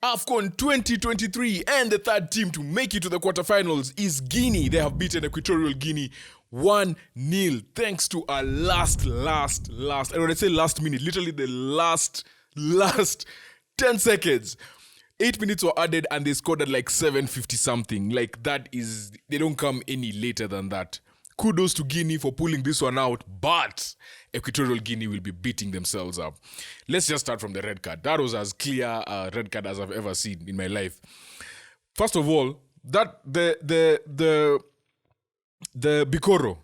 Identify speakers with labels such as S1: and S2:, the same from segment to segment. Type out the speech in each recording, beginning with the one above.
S1: AFCON 2023, and the third team to make it to the quarterfinals is Guinea. They have beaten Equatorial Guinea 1-0 thanks to a last, and when I say last minute, literally the last 10 seconds. 8 minutes were added and they scored at like 750 something. Like that is, they don't come any later than that. Kudos to Guinea for pulling this one out, but Equatorial Guinea will be beating themselves up. Let's just start from the red card. That was as clear a red card as I've ever seen in my life. First of all, that the Bikoro,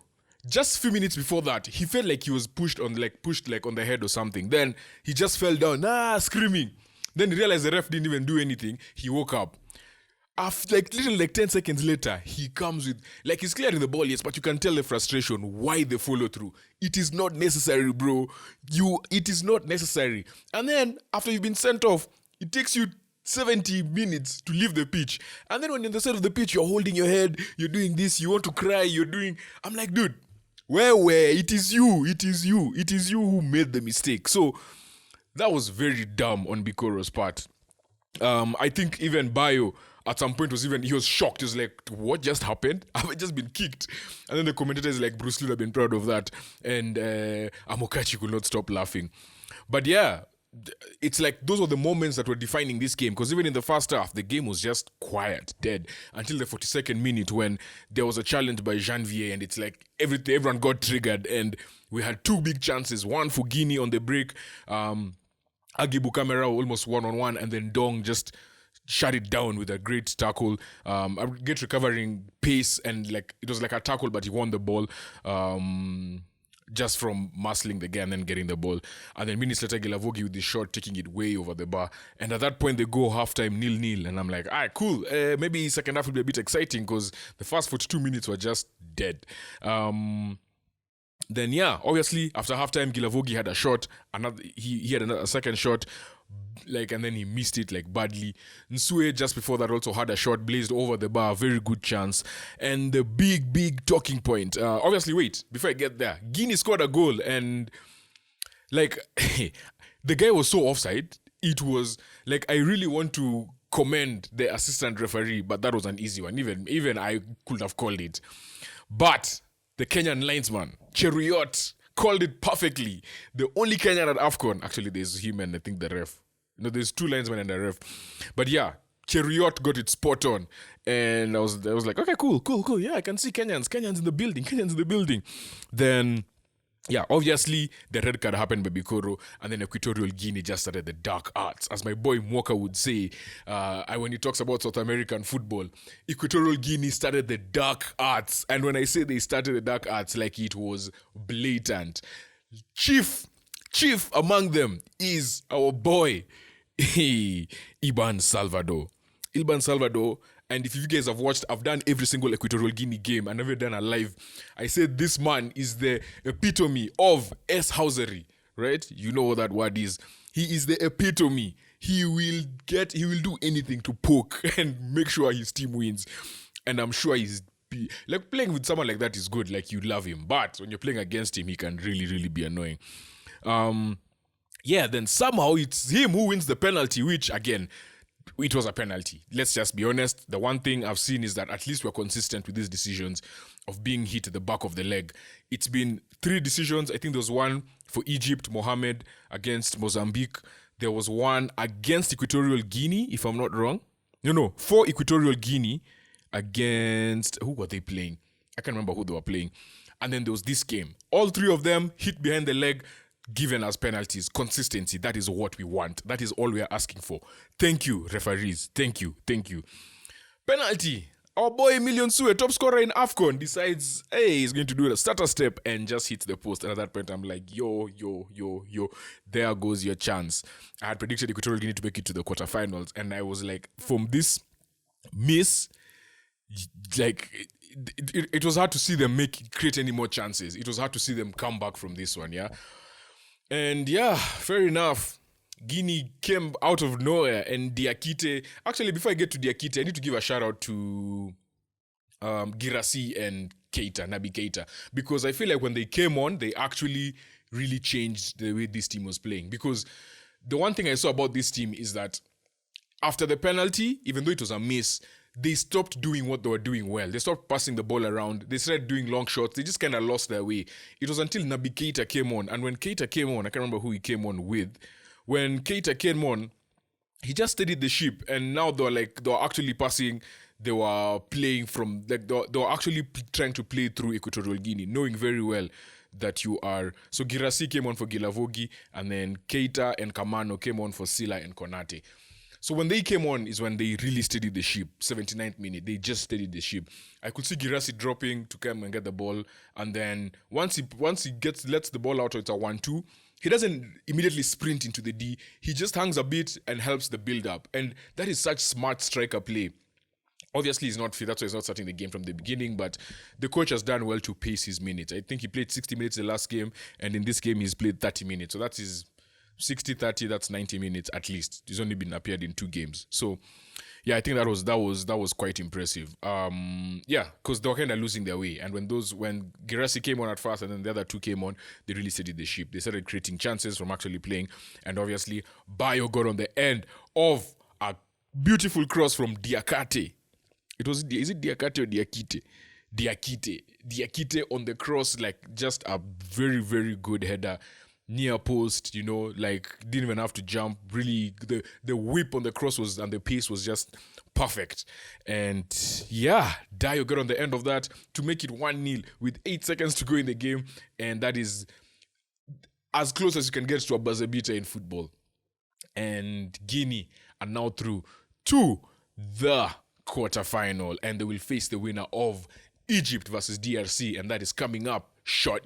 S1: just a few minutes before that, he felt like he was pushed on the head or something. Then he just fell down, screaming. Then he realized the ref didn't even do anything. He woke up. After literally 10 seconds later, he comes with, he's clearing the ball, yes, but you can tell the frustration, why the follow through. It is not necessary, bro. It is not necessary. And then, after you've been sent off, it takes you 70 minutes to leave the pitch. And then when you're on the side of the pitch, you're holding your head, you're doing this, you want to cry, I'm like, dude, where? It is you who made the mistake. So, that was very dumb on Bikoro's part. I think even Dayo at some point he was shocked. He was like, what just happened? Have I just been kicked? And then the commentator is like, Bruce Lee have been proud of that. And Amokachi could not stop laughing. But yeah, it's like those were the moments that were defining this game. Because even in the first half, the game was just quiet, dead. Until the 42nd minute when there was a challenge by Janvier. And it's like everyone got triggered. And we had two big chances. One for Guinea on the break. Agibu Kamera almost one-on-one, and then Dong just shut it down with a great tackle. A great recovering pace, and it was like a tackle, but he won the ball just from muscling the guy and then getting the ball. And then minutes later, Gilavogi with the shot, taking it way over the bar. And at that point, they go halftime 0-0. And I'm like, all right, cool. Maybe second half will be a bit exciting because the first 42 minutes were just dead. Then yeah, obviously after halftime, Gilavogi had a shot. He had a second shot, and then he missed it badly. Nsue just before that also had a shot, blazed over the bar, very good chance. And the big talking point. Obviously, wait before I get there. Guinea scored a goal, and the guy was so offside. It was I really want to commend the assistant referee, but that was an easy one. Even I could have called it, but the Kenyan linesman, Cheruiyot, called it perfectly. The only Kenyan at AFCON, actually there's him and I think the ref. There's two linesmen and the ref. But yeah, Cheruiyot got it spot on. And I was like, okay, cool. Yeah, I can see Kenyans in the building. Then, yeah, obviously the red card happened by Bikoro, and then Equatorial Guinea just started the dark arts. As my boy Mwoka would say, when he talks about South American football, Equatorial Guinea started the dark arts. And when I say they started the dark arts, it was blatant. Chief among them is our boy, Iban Salvador. And if you guys have watched, I've done every single Equatorial Guinea game. I've never done a live. I said this man is the epitome of S-housery, right? You know what that word is. He is the epitome. He will do anything to poke and make sure his team wins. And I'm sure playing with someone like that is good. You love him. But when you're playing against him, he can really, really be annoying. Then somehow it's him who wins the penalty, which again, it was a penalty. Let's just be honest. The one thing I've seen is that at least we're consistent with these decisions of being hit at the back of the leg. It's been 3 decisions. I think there was one for Egypt, Mohamed, against Mozambique. There was one against Equatorial Guinea, if I'm not wrong. No, for Equatorial Guinea against... Who were they playing? I can't remember who they were playing. And then there was this game. All 3 of them hit behind the leg, given as penalties. Consistency, that is what we want. That is all we are asking for. Thank you, referees. Thank you. Penalty. Our boy Emilion Sue, top scorer in AFCON, decides, hey, he's going to do the starter step and just hits the post. And at that point, I'm like, yo. There goes your chance. I had predicted Equatorial Guinea to make it to the quarterfinals. And I was like, from this miss, it was hard to see them create any more chances. It was hard to see them come back from this one, yeah? And yeah, fair enough. Guinea came out of nowhere, and Diakite... Actually, before I get to Diakite, I need to give a shout out to Girassi and Naby Keita. Because I feel like when they came on, they actually really changed the way this team was playing. Because the one thing I saw about this team is that After the penalty, even though it was a miss, they stopped doing what they were doing well. They stopped passing the ball around. They started doing long shots. They just kind of lost their way. It was until Naby Keita came on. And when Keita came on, I can't remember who he came on with. When Keita came on, he just steadied the ship. And now they were actually passing. They were playing from, they were actually trying to play through Equatorial Guinea, knowing very well that you are. So Girassi came on for Gilavogi, and then Keita and Kamano came on for Silla and Konate. So when they came on is when they really steadied the ship. 79th minute, they just steadied the ship. I could see Girassi dropping to come and get the ball, and then once he lets the ball out, or it's a 1-2, he doesn't immediately sprint into the D. He just hangs a bit and helps the build up, and that is such smart striker play. Obviously, he's not fit. That's why he's not starting the game from the beginning. But the coach has done well to pace his minutes. I think he played 60 minutes the last game, and in this game he's played 30 minutes. So that is 60-30. That's 90 minutes at least. He's only been appeared in 2 games. So yeah, I think that was quite impressive. Yeah, because they were kind of losing their way, and when Girassi came on at first, and then the other 2 came on, they really steadied the ship. They started creating chances from actually playing, and obviously Dayo got on the end of a beautiful cross from Diakate. Is it Diakate or Diakite? Diakite on the cross, like just a very, very good header. Near post, like didn't even have to jump. Really, the whip on the cross and the pace was just perfect. And yeah, Dayo got on the end of that to make it 1-0 with 8 seconds to go in the game. And that is as close as you can get to a buzzer beater in football. And Guinea are now through to the quarterfinal, and they will face the winner of Egypt versus DRC, and that is coming up shortly.